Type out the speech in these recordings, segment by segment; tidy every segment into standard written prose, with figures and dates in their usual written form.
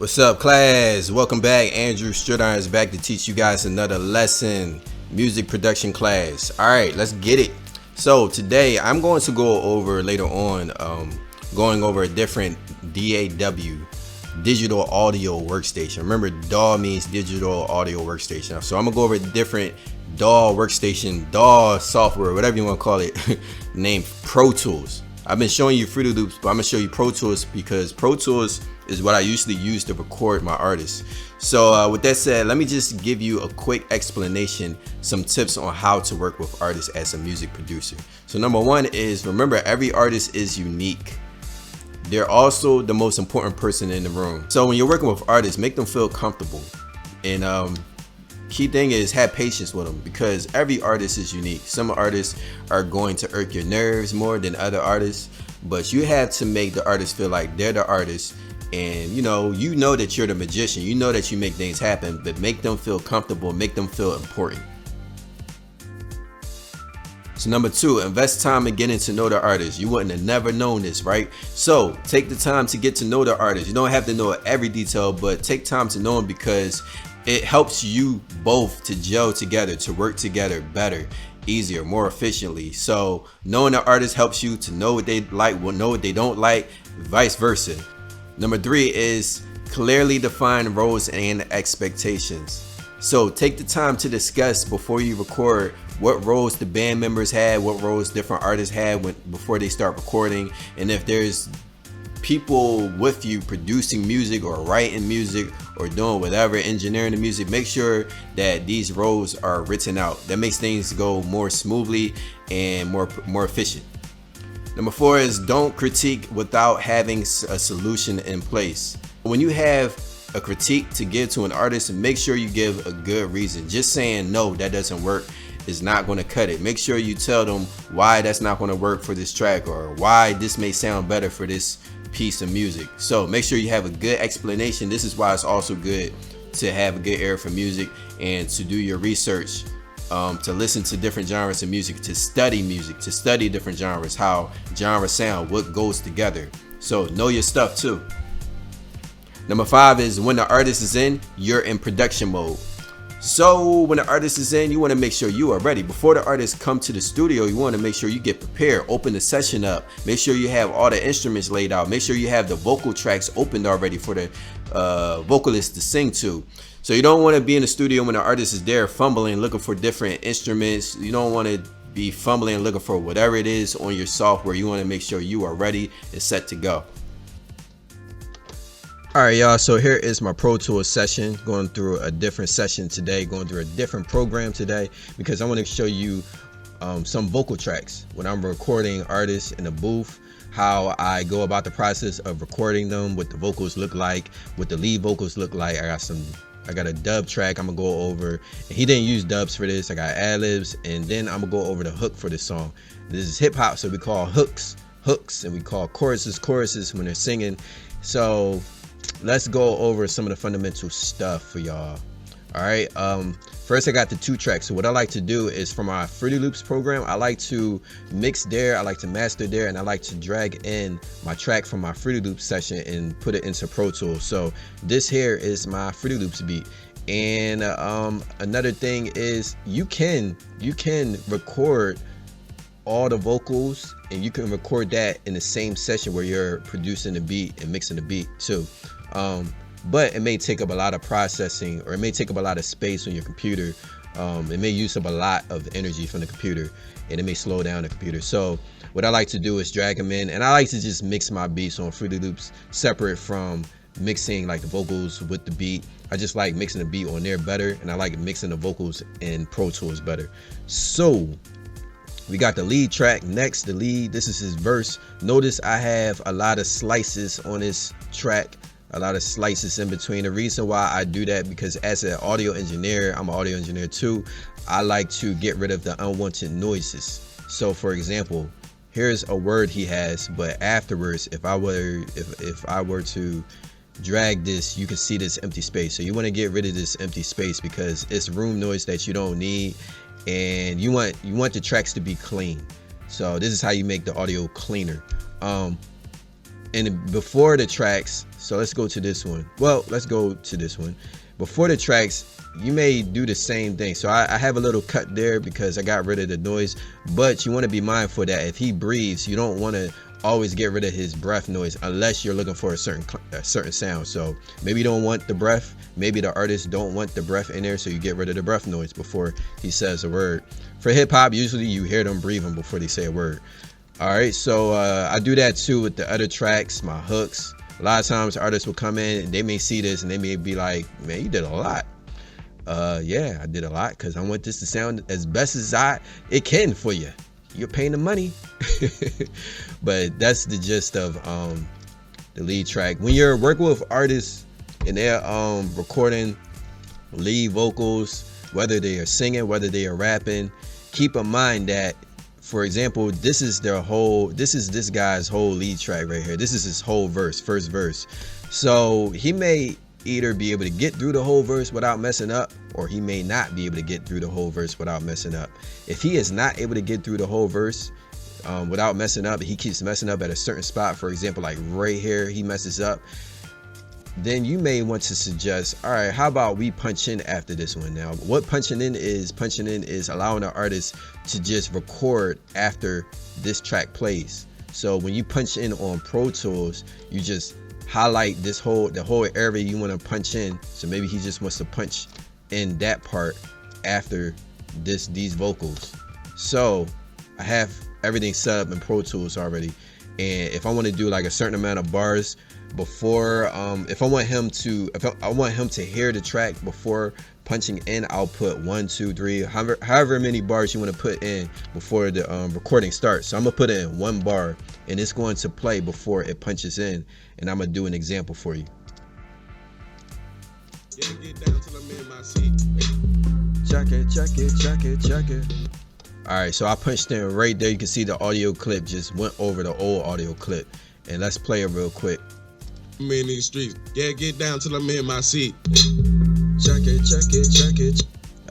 What's up, class? Welcome back. Andrew Stridiron is back to teach you guys another lesson, music production class. All right, let's get it. So today I'm going to go over later on, going over a different DAW, digital audio workstation. Remember, DAW means digital audio workstation. So I'm gonna go over a different DAW workstation, DAW software, whatever you want to call it, named Pro Tools. I've been showing you Fruity Loops, but I'm gonna show you Pro Tools because Pro Tools is what I usually use to record my artists. So with that said, let me just give you a quick explanation, some tips on how to work with artists as a music producer. So number one is, remember, every artist is unique. They're also the most important person in the room. So when you're working with artists, make them feel comfortable. And key thing is have patience with them because every artist is unique. Some artists are going to irk your nerves more than other artists, but you have to make the artist feel like they're the artist. And you know that you're the magician, you know that you make things happen, but make them feel comfortable, make them feel important. So number two, invest time in getting to know the artist. You wouldn't have never known this, right? So take the time to get to know the artist. You don't have to know every detail, but take time to know them because it helps you both to gel together, to work together better, easier, more efficiently. So knowing the artist helps you to know what they like, know what they don't like, vice versa. Number three is clearly define roles and expectations. So take the time to discuss before you record what roles the band members had, what roles different artists had before they start recording. And if there's people with you producing music or writing music or doing whatever, engineering the music, make sure that these roles are written out. That makes things go more smoothly and more efficient. Number four is don't critique without having a solution in place. When you have a critique to give to an artist, make sure you give a good reason. Just saying no, that doesn't work is not going to cut it. Make sure you tell them why that's not going to work for this track or why this may sound better for this piece of music. So make sure you have a good explanation. This is why it's also good to have a good ear for music and to do your research, to listen to different genres of music, to study different genres, how genres sound, what goes together. So know your stuff too. Number five is when the artist is in, you're in production mode. So when the artist is in, you want to make sure you are ready. Before the artist come to the studio, you want to make sure you get prepared, open the session up, make sure you have all the instruments laid out, make sure you have the vocal tracks opened already for the vocalist to sing to. So you don't want to be in the studio when the artist is there fumbling, looking for different instruments. You don't want to be fumbling and looking for whatever it is on your software. You want to make sure you are ready and set to go. All right, y'all, so here is my Pro Tools session, going through a different session today, going through a different program today, because I want to show you some vocal tracks when I'm recording artists in a booth, how I go about the process of recording them, what the vocals look like, what the lead vocals look like. I got a dub track I'm gonna go over, and he didn't use dubs for this. I got Ad-Libs, and then I'm gonna go over the hook for this song. This is hip hop, so we call hooks, and we call choruses when they're singing. So let's go over some of the fundamental stuff for y'all. All right, first I got the two tracks. So what I like to do is, for my Fruity Loops program, I like to mix there, I like to master there, and I like to drag in my track from my Fruity Loops session and put it into Pro Tools. So this here is my Fruity Loops beat. And another thing is you can record all the vocals, and you can record that in the same session where you're producing the beat and mixing the beat too. But it may take up a lot of processing, or it may take up a lot of space on your computer. It may use up a lot of energy from the computer, and it may slow down the computer. So what I like to do is drag them in, and I like to just mix my beats on Fruity Loops separate from mixing like the vocals with the beat. I just like mixing the beat on there better, and I like mixing the vocals in Pro Tools better. So we got the lead track next. The lead, this is his verse. Notice I have a lot of slices on this track, a lot of slices in between. The reason why I do that, because as an audio engineer, I'm an audio engineer too, I like to get rid of the unwanted noises. So for example, here's a word he has, but afterwards, if I were to drag this, you can see this empty space. So you want to get rid of this empty space because it's room noise that you don't need, and you want the tracks to be clean. So this is how you make the audio cleaner. And before the tracks, so let's go to this one. Well, let's go to this one. Before the tracks, you may do the same thing. So I have a little cut there because I got rid of the noise, but you want to be mindful that if he breathes, you don't want to always get rid of his breath noise unless you're looking for a certain sound. So maybe you don't want the breath, maybe the artist don't want the breath in there, so you get rid of the breath noise before he says a word. For hip-hop, usually you hear them breathing before they say a word. All right, so I do that too with the other tracks, my hooks. A lot of times artists will come in and they may see this and they may be like, man, you did a lot. Yeah, I did a lot because I want this to sound as best as it can for you. You're paying the money. But that's the gist of the lead track. When you're working with artists and they're recording lead vocals, whether they are singing, whether they are rapping, keep in mind that, for example, this is this guy's whole lead track right here. This is his whole verse, first verse. So he may either be able to get through the whole verse without messing up, or he may not be able to get through the whole verse without messing up. If he is not able to get through the whole verse without messing up, he keeps messing up at a certain spot, for example, like right here, he messes up, then you may want to suggest, all right, how about we punch in after this one? Now, what punching in is allowing the artist to just record after this track plays. So when you punch in on Pro Tools, you just highlight the whole area you want to punch in. So maybe he just wants to punch in that part after these vocals. So I have everything set up in Pro Tools already, and if I want to do like a certain amount of bars before, if I want him to hear the track before punching in, I'll put 1, 2, 3, however many bars you want to put in before the recording starts. So I'm gonna put in 1 bar and it's going to play before it punches in, and I'm gonna do an example for you. Get down till I'm in my seat. Check it. All right, so I punched in right there. You can see the audio clip just went over the old audio clip, and let's play it real quick. I'm in these streets. Yeah, get down till I'm in my seat. Check it.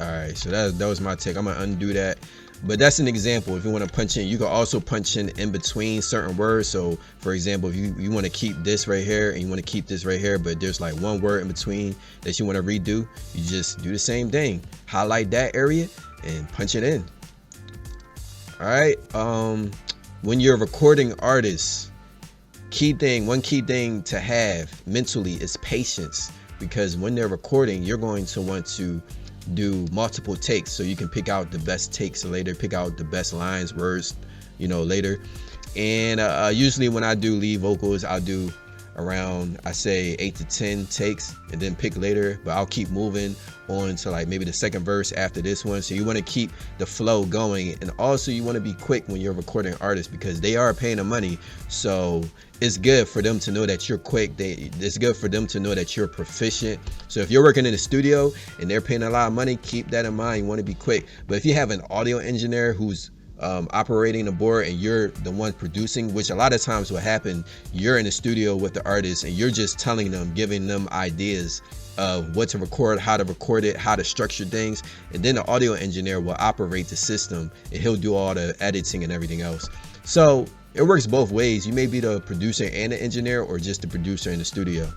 All right, so that was my take. I'm gonna undo that, but that's an example. If you want to punch in, you can also punch in between certain words. So for example, if you want to keep this right here and you want to keep this right here, but there's like one word in between that you want to redo, you just do the same thing. Highlight that area and punch it in. All right, when you're recording artists, one key thing to have mentally is patience, because when they're recording, you're going to want to do multiple takes so you can pick out the best takes later, pick out the best lines, words, later. And usually when I do lead vocals, I'll do around, I say 8 to 10 takes and then pick later, but I'll keep moving on to like maybe the second verse after this one. So you want to keep the flow going, and also you want to be quick when you're recording artists because they are paying the money. So it's good for them to know that you're quick. It's good for them to know that you're proficient. So if you're working in the studio and they're paying a lot of money, keep that in mind. You want to be quick. But if you have an audio engineer who's operating the board and you're the one producing, which a lot of times will happen, you're in the studio with the artist and you're just telling them, giving them ideas of what to record, how to record it, how to structure things, and then the audio engineer will operate the system and he'll do all the editing and everything else. So it works both ways. You may be the producer and the engineer, or just the producer in the studio.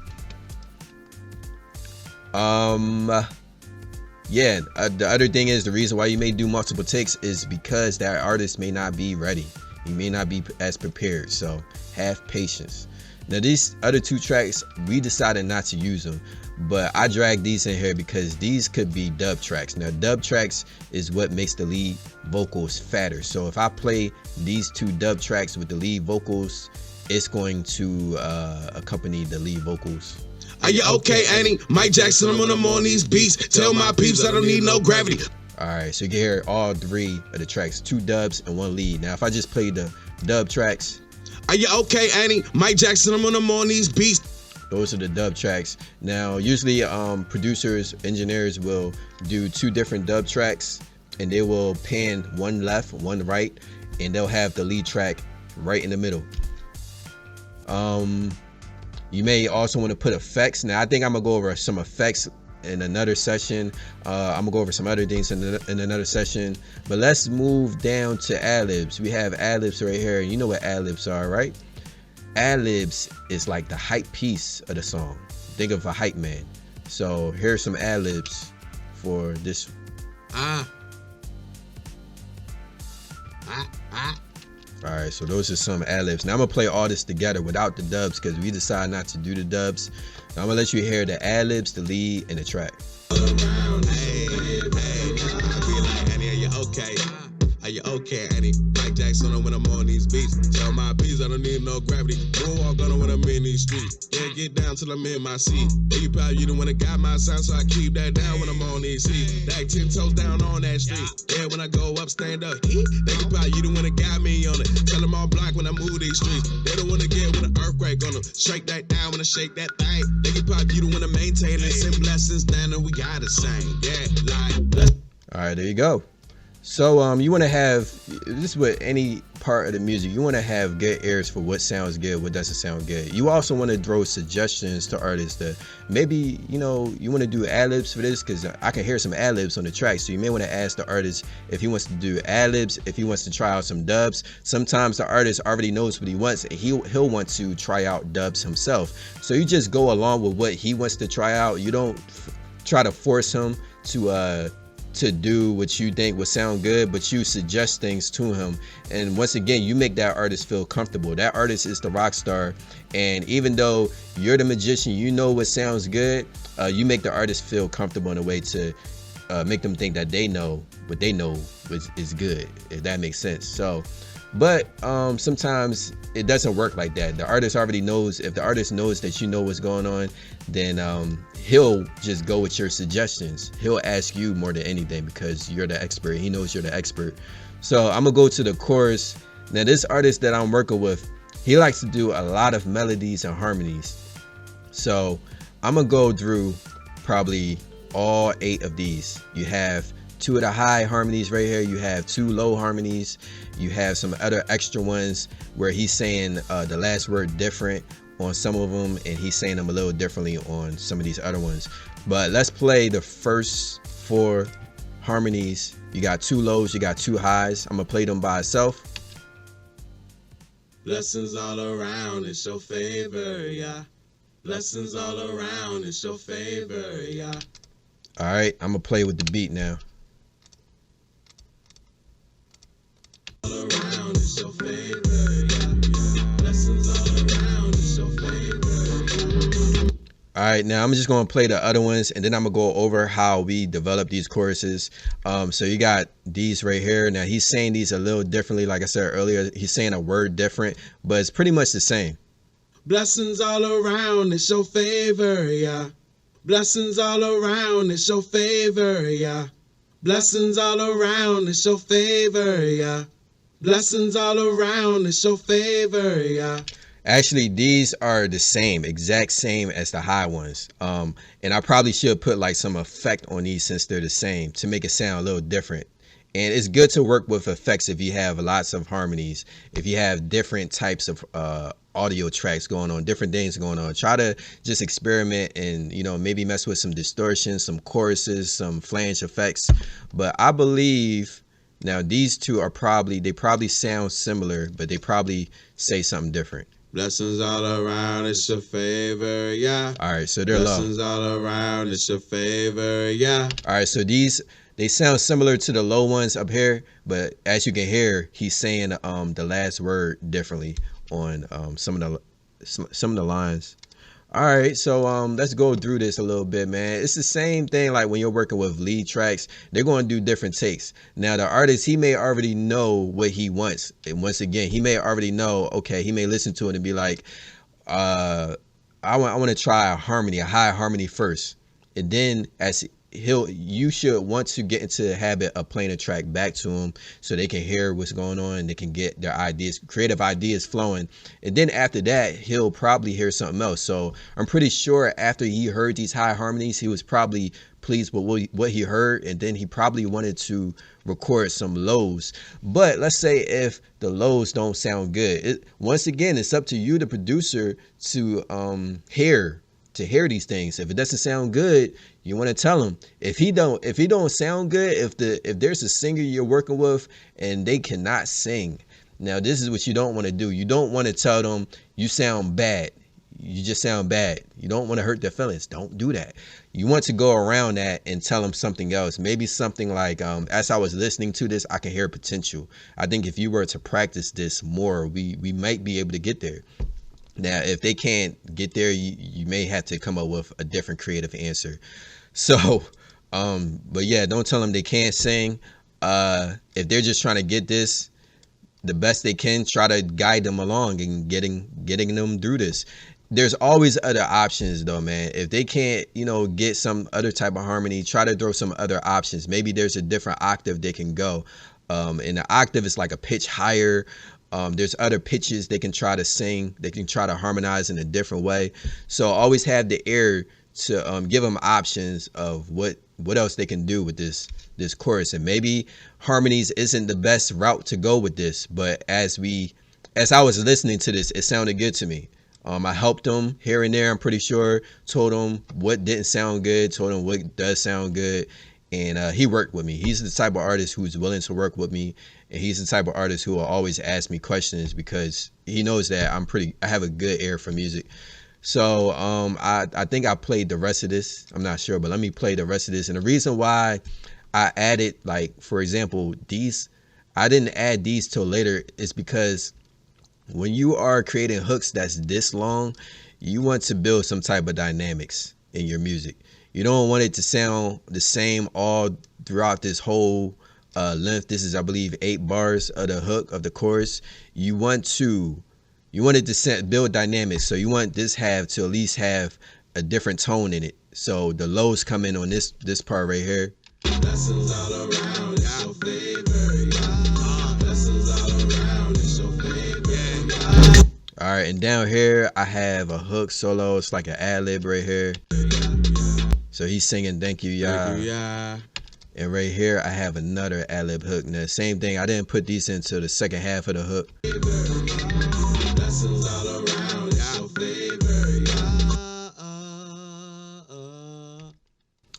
Yeah, the other thing is, the reason why you may do multiple takes is because that artist may not be ready. He may not be as prepared, so have patience. Now these other 2 tracks, we decided not to use them, but I dragged these in here because these could be dub tracks. Now dub tracks is what makes the lead vocals fatter. So if I play these 2 dub tracks with the lead vocals, it's going to accompany the lead vocals. Are you okay, Annie? Mike Jackson, I'm on these beats. Tell my peeps I don't need no gravity. All right, so you can hear all 3 of the tracks, 2 dubs and 1 lead. Now if I just play the dub tracks. Are you okay, Annie? Mike Jackson, I'm on these beats. Those are the dub tracks. Now usually producers, engineers will do 2 different dub tracks, and they will pan 1 left, 1 right, and they'll have the lead track right in the middle. You may also want to put effects. Now I think I'm gonna go over some effects in another session. I'm gonna go over some other things in another session, but let's move down to Ad-Libs. We have Ad-Libs right here. You know what Ad-Libs are, right? Ad-Libs is like the hype piece of the song. Think of a hype man. So here's some Ad-Libs for this. Alright, so those are some Ad-Libs. Now I'm gonna play all this together without the dubs because we decided not to do the dubs. Now I'm gonna let you hear the Ad-Libs, the lead, and the track. Are you okay, Annie? Mike Jackson when I'm on these beats. Tell my peeps I don't need no gravity. Moonwalk on them when I'm in these streets. Yeah, get down till I'm in my seat. Yeah, you probably you the one that got my sound, so I keep that down when I'm on these seats. Like 10 toes down on that street. Yeah, when I go up, stand up. They can probably you the one that got me on it. Tell them all block when I move these streets. They don't want to get with an earthquake on them. Shake that down when I shake that thing. They can probably you the one to maintain it. Send blessings down and we gotta sing. Yeah, like. All right, there you go. So you want to have this with any part of the music. You want to have good ears for what sounds good, what doesn't sound good. You also want to throw suggestions to artists that maybe you want to do ad-libs for this because I can hear some ad-libs on the track. So you may want to ask the artist if he wants to do ad-libs, if he wants to try out some dubs. Sometimes the artist already knows what he wants and he'll want to try out dubs himself. So you just go along with what he wants to try out. You don't try to force him to do what you think would sound good, but you suggest things to him. And once again, you make that artist feel comfortable. That artist is the rock star. And even though you're the magician, you know what sounds good, you make the artist feel comfortable in a way to make them think that they know what they know is good, if that makes sense. So, but sometimes it doesn't work like that. The artist already knows. If the artist knows that you know what's going on, then he'll just go with your suggestions. He'll ask you more than anything because you're the expert. He knows you're the expert. So I'm gonna go to the chorus. Now this artist that I'm working with, he likes to do a lot of melodies and harmonies. So I'm gonna go through probably all 8 of these. You have 2 of the high harmonies right here. You have 2 low harmonies. You have some other extra ones where he's saying the last word different on some of them, and he's saying them a little differently on some of these other ones. But let's play the first 4 harmonies. You got 2 lows, you got 2 highs. I'm gonna play them by itself. Blessings all around, it's your favor, yeah. Blessings all around, it's your favor, yeah. All right, I'm gonna play with the beat now. All around, it's your favor, yeah. Blessings all around, it's your favor, yeah. All right, now I'm just going to play the other ones, and then I'm going to go over how we develop these choruses. So you got these right here. Now he's saying these a little differently. Like I said earlier, he's saying a word different, but it's pretty much the same. Blessings all around, it's your favor, yeah. Blessings all around, it's your favor, yeah. Blessings all around, it's your favor, yeah. Blessings all around, it's your favor, yeah. Actually, these are the same, exact same as the high ones. And I probably should put like some effect on these since they're the same to make it sound a little different. And it's good to work with effects if you have lots of harmonies, if you have different types of audio tracks going on, different things going on. Try to just experiment and, maybe mess with some distortion, some choruses, some flange effects. But I believe now these two are they probably sound similar, but they probably say something different. Blessings all around, it's your favor, yeah. All right, so they're low. Blessings all around, it's your favor, yeah. All right, so they sound similar to the low ones up here, but as you can hear, he's saying the last word differently on some of the lines. All right, so let's go through this a little bit, man. It's the same thing like when you're working with lead tracks. They're going to do different takes. Now, the artist, he may already know what he wants. And once again, he may already know, okay, he may listen to it and be like, I want to try a high harmony first. And then you should want to get into the habit of playing a track back to him so they can hear what's going on and they can get their creative ideas flowing. And then after that, he'll probably hear something else. So I'm pretty sure after he heard these high harmonies, he was probably pleased with what he heard, and then he probably wanted to record some lows. But let's say if the lows don't sound good, once again, it's up to you, the producer, to hear these things. If it doesn't sound good, you want to tell him. If he don't sound good, if there's a singer you're working with and they cannot sing, Now, this is what you don't want to do. You don't want to tell them you sound bad. You just sound bad. You don't want to hurt their feelings. Don't do that. You want to go around that and tell them something else. Maybe something like, as I was listening to this, I can hear potential. I think if you were to practice this more, we might be able to get there. Now, if they can't get there, you may have to come up with a different creative answer. So, but yeah, don't tell them they can't sing. If they're just trying to get this the best they can, try to guide them along and getting them through this. There's always other options though, man. If they can't, get some other type of harmony, try to throw some other options. Maybe there's a different octave they can go. And the octave is like a pitch higher. There's other pitches they can try to sing. They can try to harmonize in a different way. So always have the ear to give them options of what else they can do with this chorus. And maybe harmonies isn't the best route to go with this, but as I was listening to this, it sounded good to me. I helped him here and there, I'm pretty sure, told him what didn't sound good, told him what does sound good, and he worked with me. He's the type of artist who's willing to work with me, and he's the type of artist who will always ask me questions because he knows that I have a good ear for music. So I think I played the rest of this. I'm not sure, but let me play the rest of this. And the reason why I added, like, for example, I didn't add these till later is because when you are creating hooks that's this long, you want to build some type of dynamics in your music. You don't want it to sound the same all throughout this whole length. This is, I believe, 8 bars of the hook of the chorus. You want it to build dynamics. So you want this half to at least have a different tone in it. So the lows come in on this part right here. Lessons all around, it's your favorite. Lessons all around, it's your favorite. All right, and down here I have a hook solo. It's like an ad-lib right here. So he's singing "Thank you, ya." Thank you, ya. And right here I have another ad-lib hook. Now, same thing. I didn't put these into the second half of the hook. Lessons all around, it's your favorite.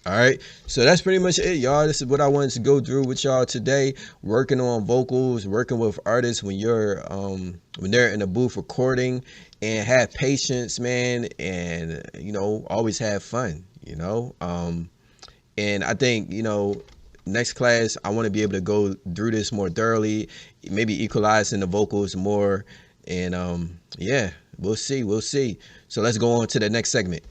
All right, so that's pretty much it, y'all. This is what I wanted to go through with y'all today. Working on vocals, working with artists when they're in the booth recording, and have patience, man, and always have fun, and I think next class I want to be able to go through this more thoroughly, maybe equalizing the vocals more, and yeah, we'll see. So let's go on to the next segment.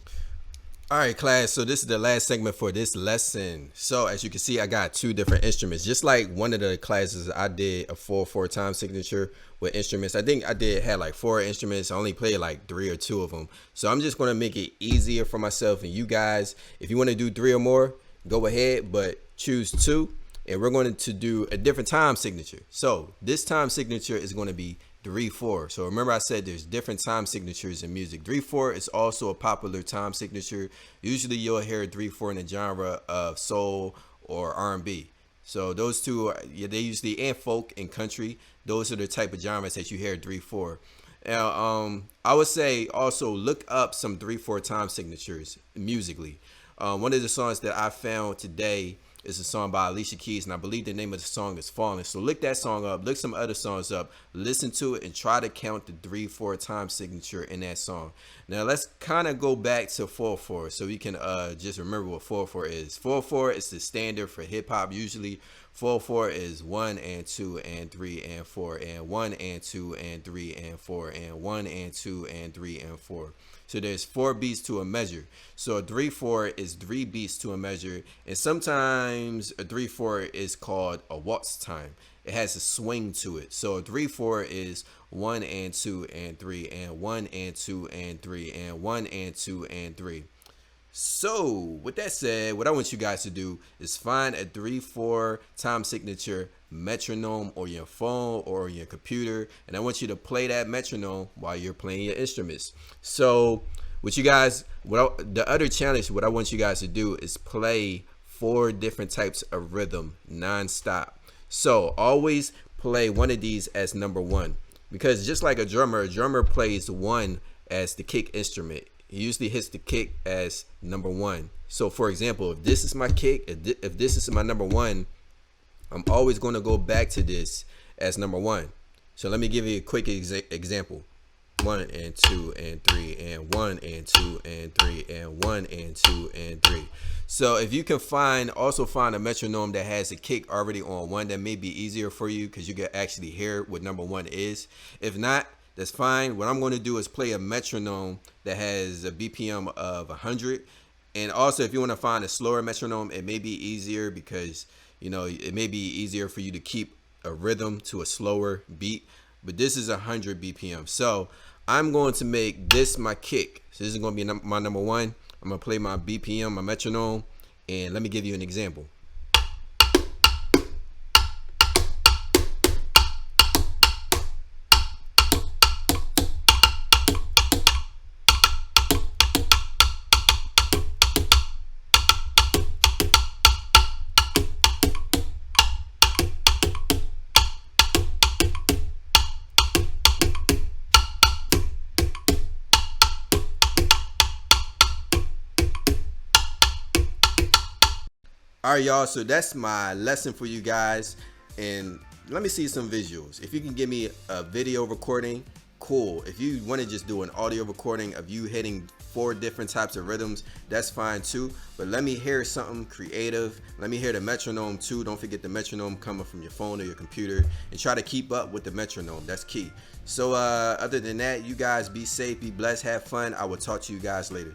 All right, class, so this is the last segment for this lesson. So as you can see, I got 2 different instruments. Just like one of the classes, I did a 4/4 time signature with instruments. I think I had like 4 instruments. I only played like 3 or 2 of them. So I'm just going to make it easier for myself and you guys. If you want to do 3 or more, go ahead, but choose 2. And we're going to do a different time signature. So this time signature is going to be 3/4. So remember I said there's different time signatures in music. 3/4 is also a popular time signature. Usually you'll hear 3/4 in the genre of soul or R&B. So those two, they usually, and folk and country, those are the type of genres that you hear 3/4. Now, I would say also look up some 3/4 time signatures musically. One of the songs that I found today is a song by Alicia Keys, and I believe the name of the song is Falling. So look that song up, look some other songs up, listen to it, and try to count the 3/4 time signature in that song. Now let's kind of go back to 4/4 so we can just remember what 4/4 is. 4/4 is the standard for hip hop. Usually 4/4 is 1 and 2 and 3 and 4 and 1 and 2 and 3 and 4 and 1 and 2 and 3 and 4. So there's 4 beats to a measure. So a 3/4 is 3 beats to a measure, and sometimes a 3/4 is called a waltz time. It has a swing to it. So a 3/4 is 1 and 2 and 3 and 1 and 2 and 3 and 1 and 2 and 3. So with that said, what I want you guys to do is find a 3/4 time signature metronome or your phone or your computer, and I want you to play that metronome while you're playing your instruments. So what you guys, the other challenge, what I want you guys to do is play 4 different types of rhythm non-stop. So always play one of these as number 1, because just like a drummer plays 1 as the kick instrument. He usually hits the kick as number 1. So for example, if this is my kick, if this is my number 1, I'm always going to go back to this as number 1. So let me give you a quick example. 1 and 2 and 3 and 1 and 2 and 3 and 1 and 2 and 3. So if you can also find a metronome that has a kick already on 1, that may be easier for you because you can actually hear what number 1 is. If not, that's fine. What I'm going to do is play a metronome that has a BPM of 100. And also, if you want to find a slower metronome, it may be easier because, you know, it may be easier for you to keep a rhythm to a slower beat. But this is 100 BPM. So I'm going to make this my kick. So this is going to be my number 1. I'm going to play my BPM, my metronome, and let me give you an example. All right, y'all, so that's my lesson for you guys, and let me see some visuals. If you can give me a video recording, cool. If you want to just do an audio recording of you hitting 4 different types of rhythms, that's fine too, but let me hear something creative. Let me hear the metronome too. Don't forget the metronome coming from your phone or your computer, and try to keep up with the metronome. That's key. So other than that, you guys be safe, be blessed, have fun. I will talk to you guys later.